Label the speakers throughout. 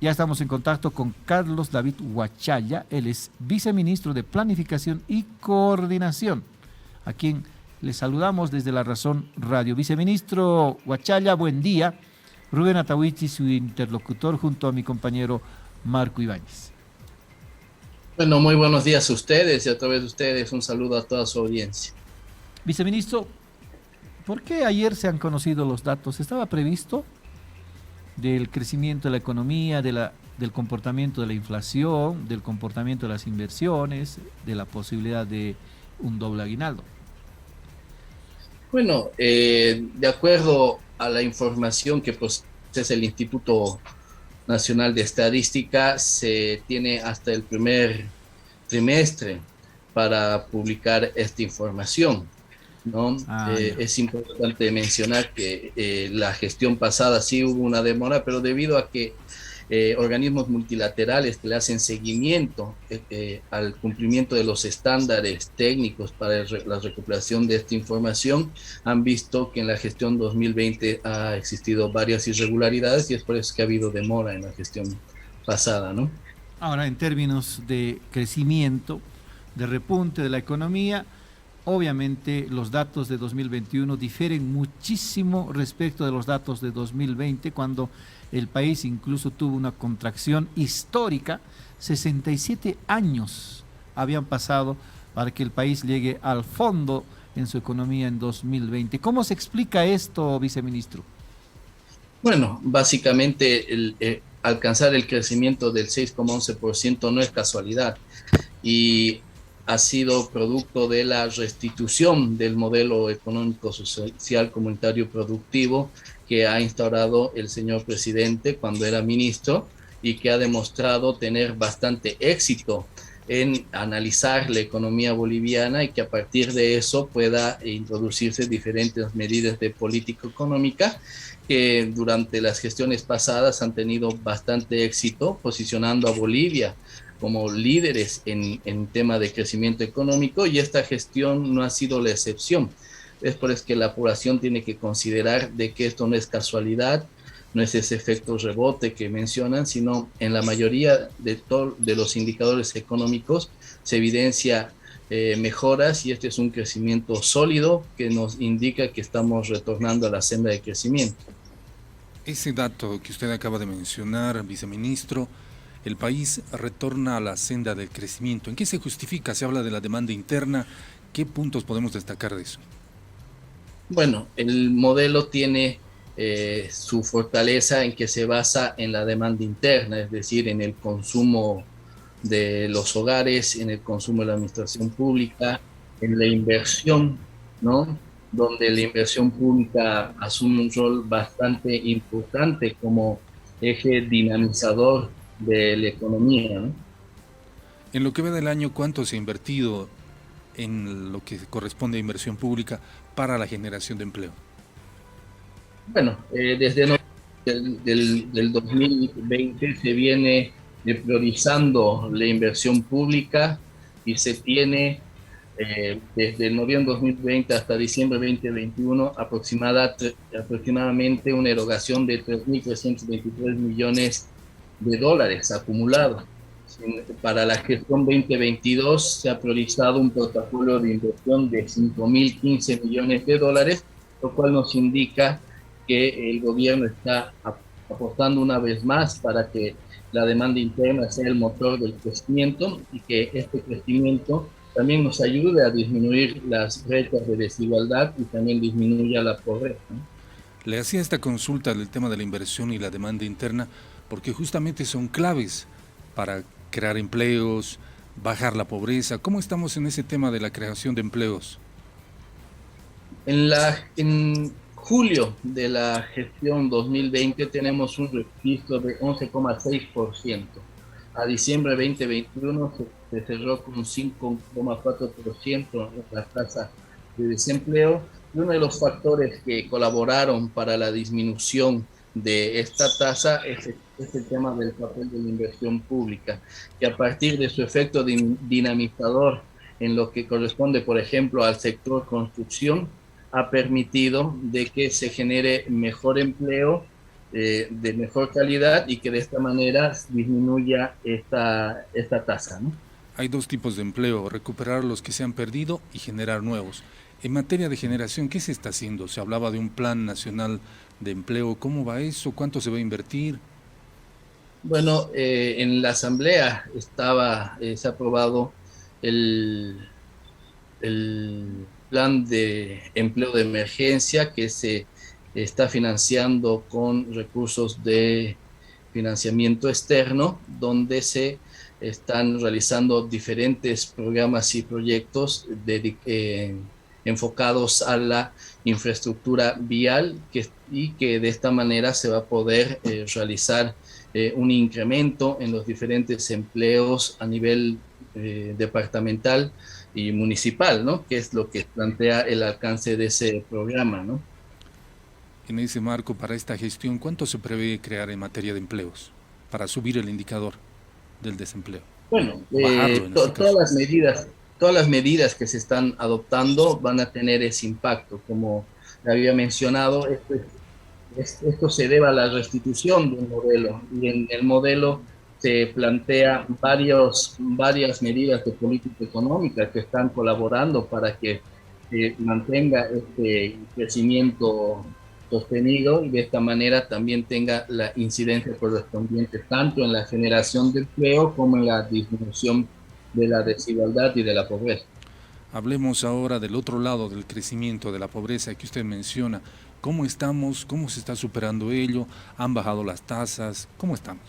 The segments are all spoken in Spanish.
Speaker 1: Ya estamos en contacto con Carlos David Huachalla, él es viceministro de Planificación y Coordinación, a quien le saludamos desde La Razón Radio. Viceministro Huachalla, buen día. Rubén Atahuichi, su interlocutor, junto a mi compañero Marco Ibáñez.
Speaker 2: Bueno, muy buenos días a ustedes y a través de ustedes un saludo a toda su audiencia.
Speaker 1: Viceministro, ¿por qué ayer se han conocido los datos? ¿Estaba previsto del crecimiento de la economía, del comportamiento de la inflación, del comportamiento de las inversiones, de la posibilidad de un doble aguinaldo?
Speaker 2: Bueno, de acuerdo a la información que posee el Instituto Nacional de Estadística, se tiene hasta el primer trimestre para publicar esta información, ¿no?
Speaker 1: Ya.
Speaker 2: Es importante mencionar que la gestión pasada sí hubo una demora, pero debido a que organismos multilaterales que le hacen seguimiento al cumplimiento de los estándares técnicos para la recuperación de esta información, han visto que en la gestión 2020 ha existido varias irregularidades y es por eso que ha habido demora en la gestión pasada, ¿no?
Speaker 1: Ahora, en términos de crecimiento, de repunte de la economía, obviamente los datos de 2021 difieren muchísimo respecto de los datos de 2020, cuando el país incluso tuvo una contracción histórica. 67 años habían pasado para que el país llegue al fondo en su economía en 2020. ¿Cómo se explica esto, viceministro?
Speaker 2: Bueno, básicamente alcanzar el crecimiento del 6,11% no es casualidad y ha sido producto de la restitución del modelo económico social comunitario productivo que ha instaurado el señor presidente cuando era ministro y que ha demostrado tener bastante éxito en analizar la economía boliviana y que a partir de eso pueda introducirse diferentes medidas de política económica que durante las gestiones pasadas han tenido bastante éxito, posicionando a Bolivia como líderes en tema de crecimiento económico, y esta gestión no ha sido la excepción. Es por eso que la población tiene que considerar de que esto no es casualidad, no es ese efecto rebote que mencionan, sino en la mayoría de los indicadores económicos se evidencia mejoras, y este es un crecimiento sólido que nos indica que estamos retornando a la senda de crecimiento.
Speaker 3: Ese dato que usted acaba de mencionar, viceministro, el país retorna a la senda del crecimiento. ¿En qué se justifica? Se habla de la demanda interna. ¿Qué puntos podemos destacar de eso?
Speaker 2: Bueno, el modelo tiene su fortaleza en que se basa en la demanda interna, es decir, en el consumo de los hogares, en el consumo de la administración pública, en la inversión, ¿no? Donde la inversión pública asume un rol bastante importante como eje dinamizador de la economía, ¿no?
Speaker 3: En lo que va del año, ¿cuánto se ha invertido en lo que corresponde a inversión pública para la generación de empleo?
Speaker 2: Bueno, desde del 2020 se viene priorizando la inversión pública y se tiene desde noviembre 2020 hasta diciembre 2021 aproximadamente una erogación de 3.323 millones de dólares acumulados. Para la gestión 2022 se ha priorizado un portafolio de inversión de 5.015 millones de dólares, lo cual nos indica que el gobierno está apostando una vez más para que la demanda interna sea el motor del crecimiento y que este crecimiento también nos ayude a disminuir las brechas de desigualdad y también disminuya la pobreza.
Speaker 3: Le hacía esta consulta del tema de la inversión y la demanda interna porque justamente son claves para crear empleos, bajar la pobreza. ¿Cómo estamos en ese tema de la creación de empleos?
Speaker 2: En julio de la gestión 2020 tenemos un registro de 11,6%. A diciembre 2021 se cerró con un 5,4% en la tasa de desempleo, y uno de los factores que colaboraron para la disminución de esta tasa es el tema del papel de la inversión pública, que a partir de su efecto dinamizador en lo que corresponde, por ejemplo, al sector construcción, ha permitido de que se genere mejor empleo de mejor calidad y que de esta manera disminuya esta tasa, ¿no?
Speaker 3: Hay dos tipos de empleo, recuperar los que se han perdido y generar nuevos. En materia de generación, ¿qué se está haciendo? Se hablaba de un plan nacional de empleo. ¿Cómo va eso? ¿Cuánto se va a invertir?
Speaker 2: Bueno, en la Asamblea se ha aprobado el, el plan de empleo de emergencia que se está financiando con recursos de financiamiento externo, donde se están realizando diferentes programas y proyectos enfocados a la infraestructura vial y que de esta manera se va a poder realizar un incremento en los diferentes empleos a nivel departamental y municipal, ¿no? Que es lo que plantea el alcance de ese programa, ¿no?
Speaker 3: En ese marco, para esta gestión, ¿cuánto se prevé crear en materia de empleos para subir el indicador del desempleo?
Speaker 2: Bueno,
Speaker 3: Bajarlo en este caso.
Speaker 2: todas las medidas que se están adoptando van a tener ese impacto. Como había mencionado, esto se debe a la restitución de un modelo, y en el modelo se plantea varias medidas de política económica que están colaborando para que mantenga este crecimiento sostenido y de esta manera también tenga la incidencia correspondiente tanto en la generación de empleo como en la disminución de la desigualdad y de la pobreza.
Speaker 3: Hablemos ahora del otro lado del crecimiento de la pobreza que usted menciona. ¿Cómo estamos? ¿Cómo se está superando ello? ¿Han bajado las tasas? ¿Cómo estamos?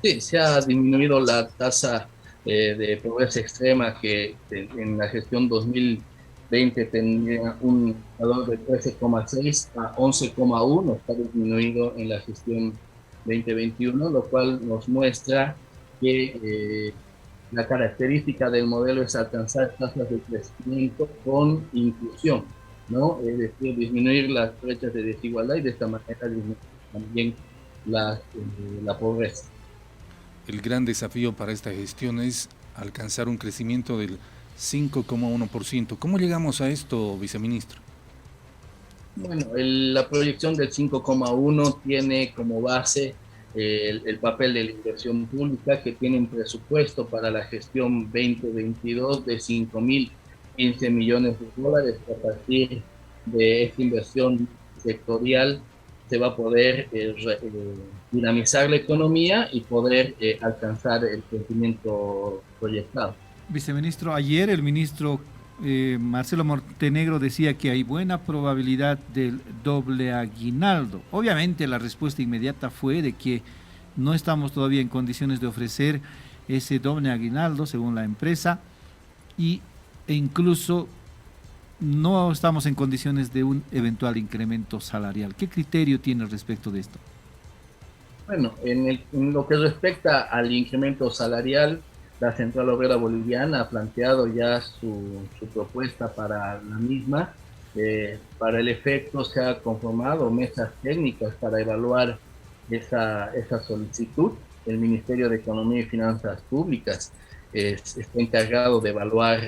Speaker 2: Sí, se ha disminuido la tasa de pobreza extrema que en la gestión 2020 tenía un valor de 13,6 a 11,1, está disminuido en la gestión 2021, lo cual nos muestra que la característica del modelo es alcanzar tasas de crecimiento con inclusión, ¿no? Es decir, disminuir las brechas de desigualdad y de esta manera disminuir también la pobreza.
Speaker 3: El gran desafío para esta gestión es alcanzar un crecimiento del 5,1%. ¿Cómo llegamos a esto, viceministro?
Speaker 2: Bueno, la proyección del 5,1 tiene como base el papel de la inversión pública, que tiene un presupuesto para la gestión 2022 de 5.015 millones de dólares. A partir de esta inversión sectorial se va a poder dinamizar la economía y poder alcanzar el crecimiento proyectado.
Speaker 1: Viceministro, ayer el ministro Marcelo Montenegro decía que hay buena probabilidad del doble aguinaldo. Obviamente la respuesta inmediata fue de que no estamos todavía en condiciones de ofrecer ese doble aguinaldo según la empresa e incluso no estamos en condiciones de un eventual incremento salarial. ¿Qué criterio tiene respecto de esto?
Speaker 2: Bueno, en lo que respecta al incremento salarial, la Central Obrera Boliviana ha planteado ya su propuesta para la misma. Para el efecto se ha conformado mesas técnicas para evaluar esa solicitud. El Ministerio de Economía y Finanzas Públicas está encargado de evaluar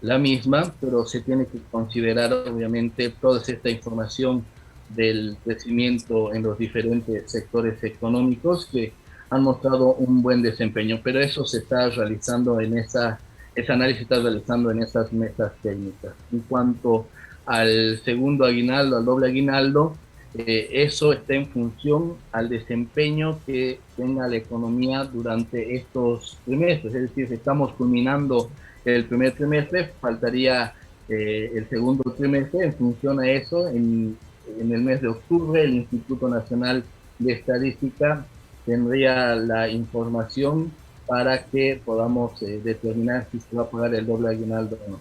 Speaker 2: la misma, pero se tiene que considerar obviamente toda esta información del crecimiento en los diferentes sectores económicos que han mostrado un buen desempeño, pero eso se está realizando ese análisis se está realizando en esas mesas técnicas. En cuanto al segundo aguinaldo, al doble aguinaldo, eso está en función al desempeño que tenga la economía durante estos trimestres, es decir, si estamos culminando el primer trimestre, faltaría el segundo trimestre. En función a eso, en el mes de octubre, el Instituto Nacional de Estadística tendría la información para que podamos determinar si se va a pagar el doble aguinaldo o no.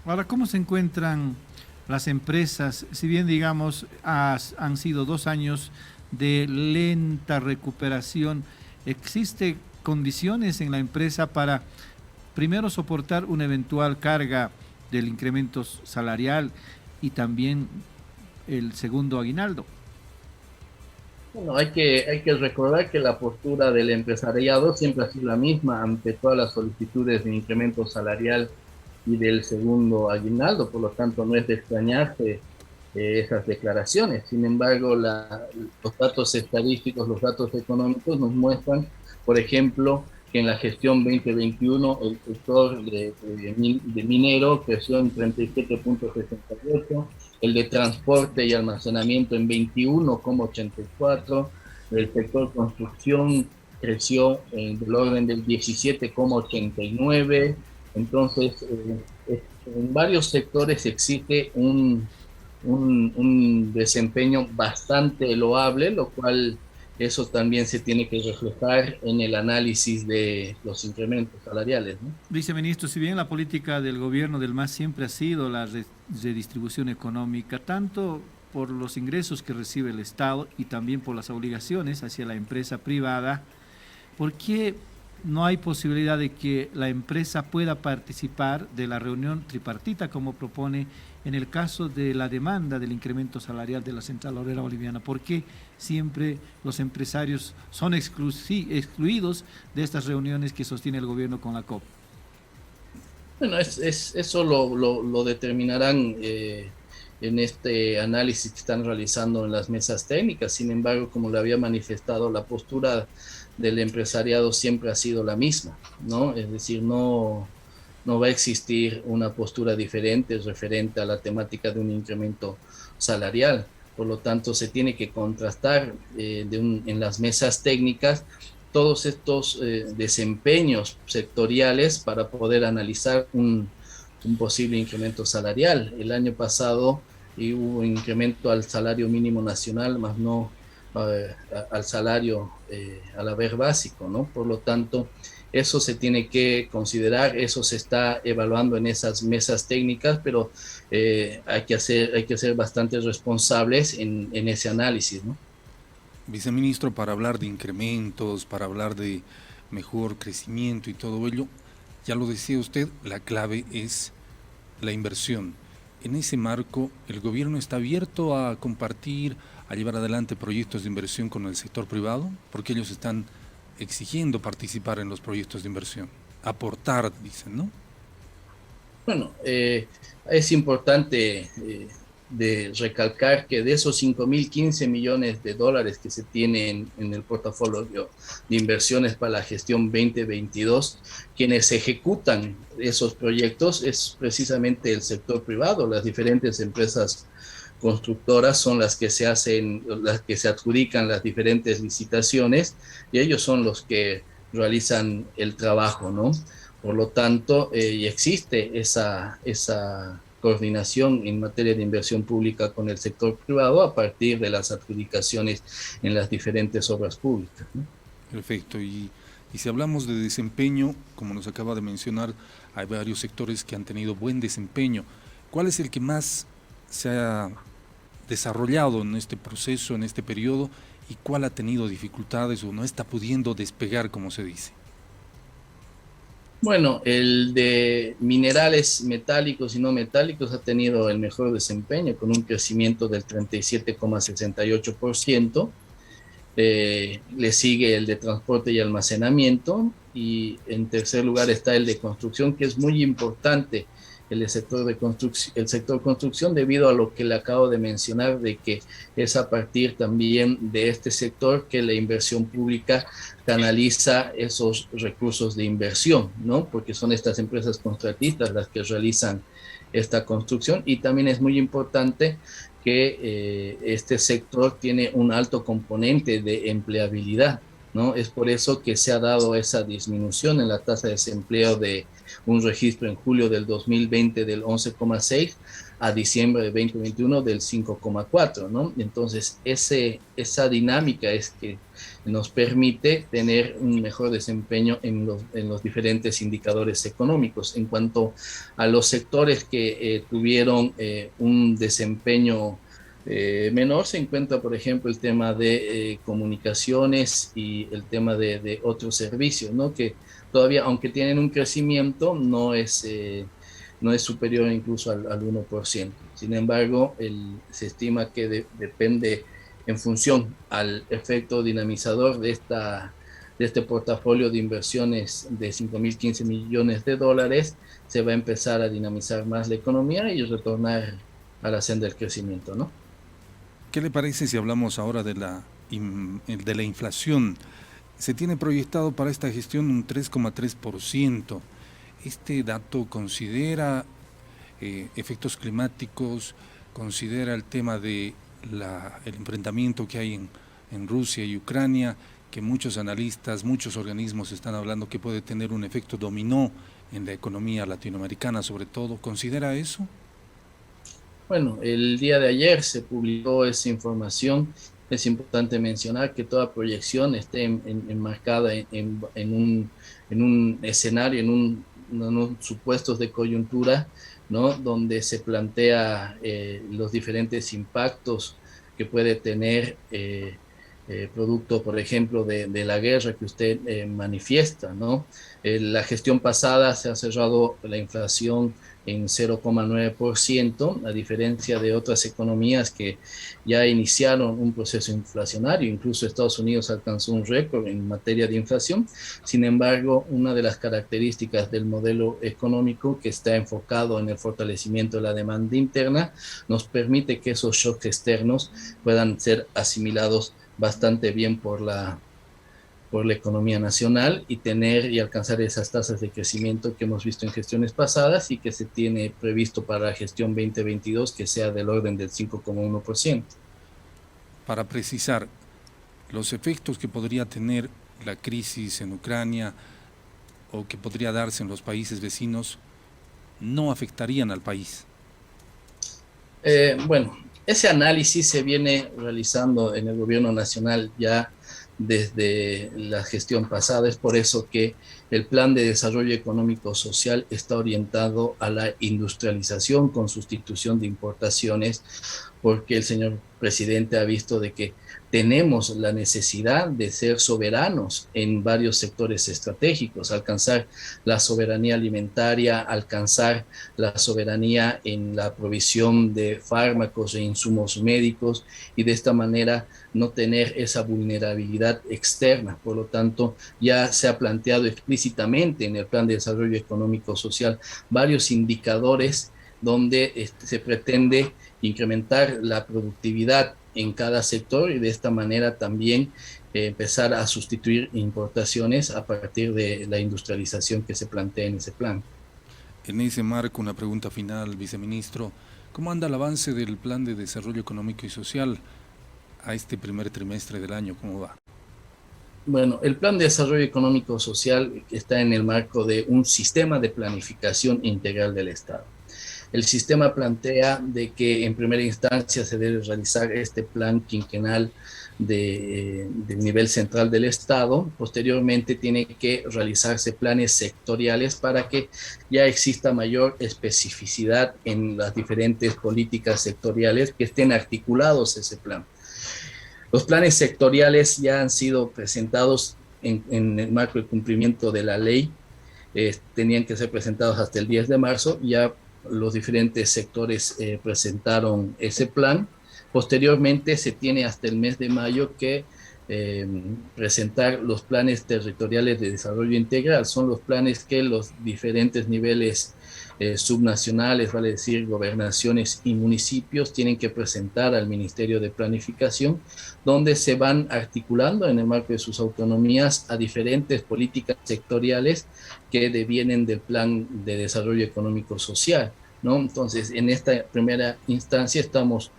Speaker 1: Ahora, ¿cómo se encuentran las empresas? Si bien, digamos, han sido 2 años de lenta recuperación, ¿existe condiciones en la empresa para primero soportar una eventual carga del incremento salarial y también el segundo aguinaldo?
Speaker 2: Bueno, hay que recordar que la postura del empresariado siempre ha sido la misma ante todas las solicitudes de incremento salarial y del segundo aguinaldo, por lo tanto no es de extrañarse esas declaraciones. Sin embargo, los datos estadísticos, los datos económicos nos muestran, por ejemplo, que en la gestión 2021 el sector de minero creció en 37,68, el de transporte y almacenamiento en 21,84, el sector construcción creció del orden del 17,89. Entonces, en varios sectores existe un desempeño bastante loable, lo cual eso también se tiene que reflejar en el análisis de los incrementos salariales, ¿no?
Speaker 1: Viceministro, si bien la política del gobierno del MAS siempre ha sido la redistribución económica, tanto por los ingresos que recibe el Estado y también por las obligaciones hacia la empresa privada, ¿por qué no hay posibilidad de que la empresa pueda participar de la reunión tripartita como propone en el caso de la demanda del incremento salarial de la Central Obrera Boliviana? ¿Por qué siempre los empresarios son excluidos de estas reuniones que sostiene el gobierno con la COP?
Speaker 2: Bueno, eso lo determinarán en este análisis que están realizando en las mesas técnicas. Sin embargo, como le había manifestado, la postura del empresariado siempre ha sido la misma, ¿no? Es decir, no va a existir una postura diferente referente a la temática de un incremento salarial. Por lo tanto, se tiene que contrastar en las mesas técnicas todos estos desempeños sectoriales para poder analizar un posible incremento salarial. El año pasado hubo un incremento al salario mínimo nacional, más no al salario al haber básico, ¿no? Por lo tanto, eso se tiene que considerar, eso se está evaluando en esas mesas técnicas, pero hay que ser bastante responsables en ese análisis, ¿no?
Speaker 3: Viceministro, para hablar de incrementos, para hablar de mejor crecimiento y todo ello, ya lo decía usted, la clave es la inversión. En ese marco, ¿el gobierno está abierto a compartir, a llevar adelante proyectos de inversión con el sector privado? Porque ellos están exigiendo participar en los proyectos de inversión, aportar, dicen, ¿no?
Speaker 2: Bueno, es importante de recalcar que de esos 5.015 millones de dólares que se tienen en el portafolio de inversiones para la gestión 2022, quienes ejecutan esos proyectos es precisamente el sector privado. Las diferentes empresas constructoras son las que se adjudican las diferentes licitaciones y ellos son los que realizan el trabajo, ¿no? Por lo tanto, y existe esa coordinación en materia de inversión pública con el sector privado a partir de las adjudicaciones en las diferentes obras públicas, ¿no?
Speaker 3: Perfecto. Y si hablamos de desempeño, como nos acaba de mencionar, hay varios sectores que han tenido buen desempeño. ¿Cuál es el que más se ha desarrollado en este proceso, en este periodo, y cuál ha tenido dificultades o no está pudiendo despegar, como se dice?
Speaker 2: Bueno, el de minerales metálicos y no metálicos ha tenido el mejor desempeño, con un crecimiento del 37,68%. Le sigue el de transporte y almacenamiento, y en tercer lugar está el de construcción, que es muy importante el sector construcción, debido a lo que le acabo de mencionar, de que es a partir también de este sector que la inversión pública canaliza esos recursos de inversión, ¿no? Porque son estas empresas contratistas las que realizan esta construcción, y también es muy importante que este sector tiene un alto componente de empleabilidad, ¿no? Es por eso que se ha dado esa disminución en la tasa de desempleo de un registro en julio del 2020 del 11,6 a diciembre de 2021 del 5,4, ¿no? Entonces, esa dinámica es que nos permite tener un mejor desempeño en los diferentes indicadores económicos. En cuanto a los sectores que tuvieron un desempeño menor, se encuentra, por ejemplo, el tema de comunicaciones y el tema de otros servicios, ¿no? Que todavía, aunque tienen un crecimiento, no es superior incluso al 1%. Sin embargo, se estima que depende en función al efecto dinamizador de este portafolio de inversiones de 5.015 millones de dólares, se va a empezar a dinamizar más la economía y retornar a la senda del crecimiento, ¿no?
Speaker 3: ¿Qué le parece si hablamos ahora de la inflación? Se tiene proyectado para esta gestión un 3,3%. ¿Este dato considera efectos climáticos, considera el tema de el enfrentamiento que hay en Rusia y Ucrania, que muchos analistas, muchos organismos están hablando que puede tener un efecto dominó en la economía latinoamericana sobre todo? ¿Considera eso?
Speaker 2: Bueno, el día de ayer se publicó esa información. Es importante mencionar que toda proyección esté enmarcada en un escenario, unos supuestos de coyuntura, ¿no? Donde se plantea los diferentes impactos que puede tener producto, por ejemplo, de la guerra que usted manifiesta, ¿no? La gestión pasada se ha cerrado la inflación en 0,9%, a diferencia de otras economías que ya iniciaron un proceso inflacionario. Incluso Estados Unidos alcanzó un récord en materia de inflación. Sin embargo, una de las características del modelo económico, que está enfocado en el fortalecimiento de la demanda interna, nos permite que esos shocks externos puedan ser asimilados bastante bien por la economía nacional y tener y alcanzar esas tasas de crecimiento que hemos visto en gestiones pasadas y que se tiene previsto para la gestión 2022 que sea del orden del 5,1%.
Speaker 3: Para precisar, los efectos que podría tener la crisis en Ucrania o que podría darse en los países vecinos no afectarían al país.
Speaker 2: Bueno, ese análisis se viene realizando en el gobierno nacional ya desde la gestión pasada. Es por eso que el Plan de Desarrollo Económico Social está orientado a la industrialización con sustitución de importaciones, porque el señor presidente ha visto de que tenemos la necesidad de ser soberanos en varios sectores estratégicos, alcanzar la soberanía alimentaria, alcanzar la soberanía en la provisión de fármacos e insumos médicos y de esta manera no tener esa vulnerabilidad externa. Por lo tanto, ya se ha planteado explícitamente en el Plan de Desarrollo Económico Social varios indicadores donde se pretende incrementar la productividad en cada sector y de esta manera también empezar a sustituir importaciones a partir de la industrialización que se plantea en ese plan.
Speaker 3: En ese marco, una pregunta final, viceministro. ¿Cómo anda el avance del Plan de Desarrollo Económico y Social a este primer trimestre del año? ¿Cómo va?
Speaker 2: Bueno, el Plan de Desarrollo Económico Social está en el marco de un sistema de planificación integral del Estado. El sistema plantea de que en primera instancia se debe realizar este plan quinquenal del nivel central del Estado. Posteriormente tiene que realizarse planes sectoriales para que ya exista mayor especificidad en las diferentes políticas sectoriales que estén articulados ese plan. Los planes sectoriales ya han sido presentados en el marco del cumplimiento de la ley. Tenían que ser presentados hasta el 10 de marzo. Ya los diferentes sectores presentaron ese plan. Posteriormente se tiene hasta el mes de mayo que presentar los planes territoriales de desarrollo integral. Son los planes que los diferentes niveles subnacionales, vale decir gobernaciones y municipios, tienen que presentar al Ministerio de Planificación, donde se van articulando en el marco de sus autonomías a diferentes políticas sectoriales que devienen del Plan de Desarrollo Económico Social, ¿no? Entonces, en esta primera instancia estamos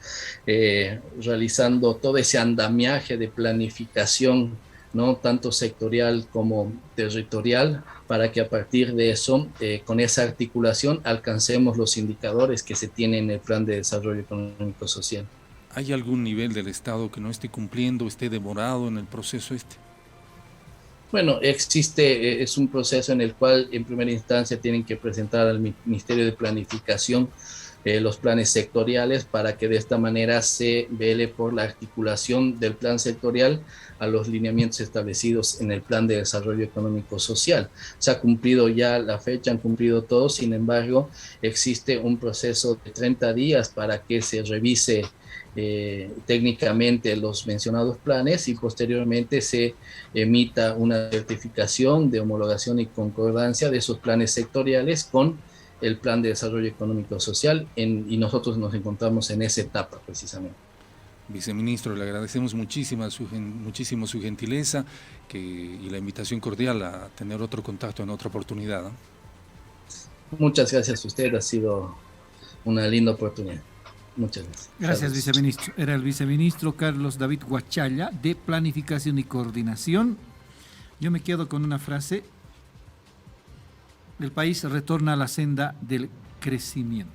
Speaker 2: realizando todo ese andamiaje de planificación, ¿no? Tanto sectorial como territorial, para que a partir de eso, con esa articulación, alcancemos los indicadores que se tienen en el Plan de Desarrollo Económico Social.
Speaker 3: ¿Hay algún nivel del Estado que no esté cumpliendo, esté demorado en el proceso este?
Speaker 2: Bueno, es un proceso en el cual en primera instancia tienen que presentar al Ministerio de Planificación los planes sectoriales para que de esta manera se vele por la articulación del plan sectorial a los lineamientos establecidos en el Plan de Desarrollo Económico Social. Se ha cumplido ya la fecha, han cumplido todos, sin embargo, existe un proceso de 30 días para que se revise técnicamente los mencionados planes y posteriormente se emita una certificación de homologación y concordancia de esos planes sectoriales con el Plan de Desarrollo Económico Social y nosotros nos encontramos en esa etapa precisamente.
Speaker 3: Viceministro, le agradecemos muchísimo su gentileza y la invitación cordial a tener otro contacto en otra oportunidad, ¿no?
Speaker 2: Muchas gracias a usted, ha sido una linda oportunidad. Muchas gracias.
Speaker 1: Gracias, viceministro. Era el viceministro Carlos David Huachalla, de Planificación y Coordinación. Yo me quedo con una frase: el país retorna a la senda del crecimiento.